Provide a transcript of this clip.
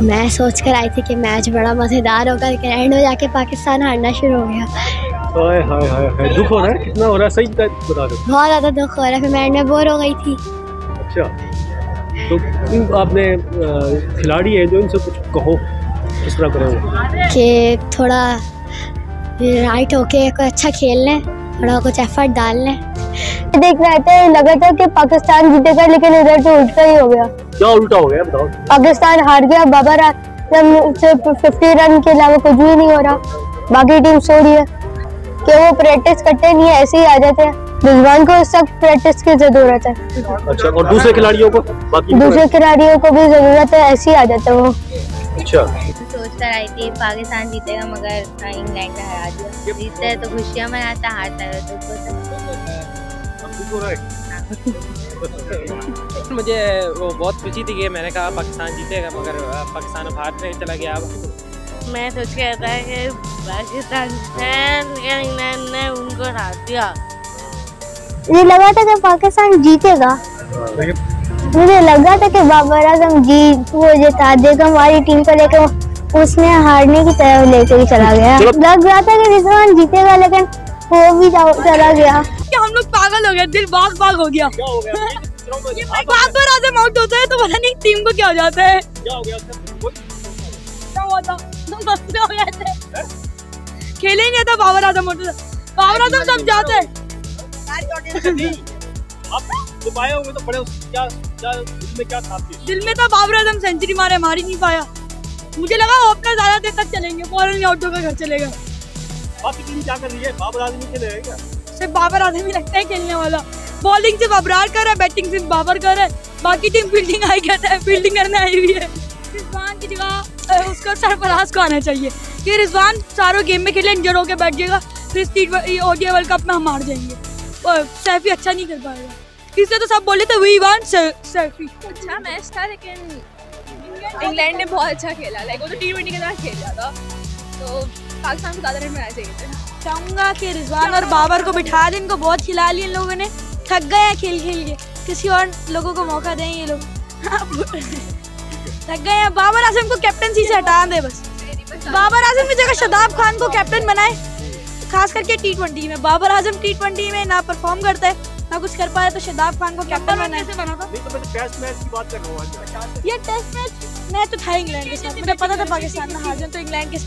मैं सोच कर आई थी कि मैच बड़ा मज़ेदार होगा, लेकिन एंड में जाके पाकिस्तान हारना शुरू हो गया। हाय हाय हाय, दुख हो रहा है? कितना हो रहा है सही बता दो। बहुत ज़्यादा दुख हो रहा है, फिर मैं एंड में बोर हो गई थी। अच्छा, तो आपने खिलाड़ी है जो इनसे कुछ कहो, किस तरह करोगे कि थोड़ा राइट होके कोई अच्छा खेल लें, थोड़ा कुछ एफर्ट डाल लें। देख रहे थे, लगा था कि पाकिस्तान जीतेगा, लेकिन इधर तो उल्टा ही हो गया। क्या उल्टा हो गया बताओ? पाकिस्तान हार गया, बाबर आजम से 50 रन के अलावा कुछ भी नहीं हो रहा। बाकी टीम सो रही है कि वो प्रैक्टिस करते नहीं है, ऐसे ही आ जाते हैं। रिजवान को सख्त प्रैक्टिस की जरूरत है। अच्छा, और दूसरे खिलाड़ियों को? दूसरे खिलाड़ियों को भी जरूरत है, ऐसे ही आ जाते हैं वो। अच्छा, सोच कर आई थी पाकिस्तान जीतेगा, मगर इंग्लैंड ने हरा दिया। जीतते हैं तो खुशियाँ मनाता, हारता है तो मुझे वो बहुत खुशी थी कि मैंने कहा पाकिस्तान जीतेगा, मगर पाकिस्तान हारने चला गया। अब मैं सोच के आता है कि पाकिस्तान इंग्लैंड ने उनको हरा दिया। मुझे लगा था कि पाकिस्तान जीतेगा, मुझे लगा था कि बाबर आजम वो जिता देगा हमारी टीम को, लेकिन उसने हारने की तरफ लेकर ही चला गया। लग रहा था कि रिजवान जीतेगा, लेकिन वो भी चला गया। हम लोग पागल हो गए, दिल बाग बाग हो गया। बाबर आजम आउट होता है तो पता नहीं टीम को क्या हो जाता है। क्या हुआ था? हो गए थे, खेले ही नहीं था। बाबर आजम आउट, बाबर आजम समझाते हैं। दिल में था बाबर आजम सेंचुरी मारे, मार ही नहीं पाया। मुझे लगा वो अपना ज्यादा देर तक चलेंगे, फौरन आउट होकर घर चलेगा। बाकी टीम क्या कर रही है? बाबर आजम ही खेलेगा क्या? सिर्फ बाबर आजम ही लगता है खेलने वाला। बॉलिंग सिर्फ अबरार कर रहा है, बैटिंग सिर्फ बाबर कर रहा है। बाकी टीम फील्डिंग आई कहता है, फील्डिंग करने आई हुई है। रिजवान की जगह उसको सरफराज को आना चाहिए कि रिजवान चारों गेम में खेले, इंजर होकर बैठ जाएगा, फिर ओडीआई वर्ल्ड कप में हम हार जाएंगे। और सैफी अच्छा नहीं कर पाएगा, इसलिए तो सब बोले थे वी वांट सैफी। अच्छा मैच था, लेकिन इंग्लैंड ने बहुत अच्छा खेला। लाइक वो तो T20 के तरह खेल रहा था, तो पाकिस्तान को ज़्यादा रन बनाने चाहिए थे। चाहूँगा कि रिजवान और बाबर को बिठा दें, इनको बहुत खिला लिया इन लोगों ने, थक गए हैं खेल खेल के। किसी और लोगों को मौका दें, ये लोग थक गए हैं। बाबर आजम को कैप्टनसी से हटा दे बस। बाबर आजम की जगह शादाब खान को कैप्टन बनाए, खास करके T20 में। बाबर आजम T20 में ना परफॉर्म करता है, ना कुछ कर पाया, तो शादाब खान को कैप्टन बनाए। टेस्ट मैच की बात कर रहा हूँ। ये टेस्ट मैच तो था इंग्लैंड के साथ, मुझे पता था पाकिस्तान में हार जाए, तो इंग्लैंड के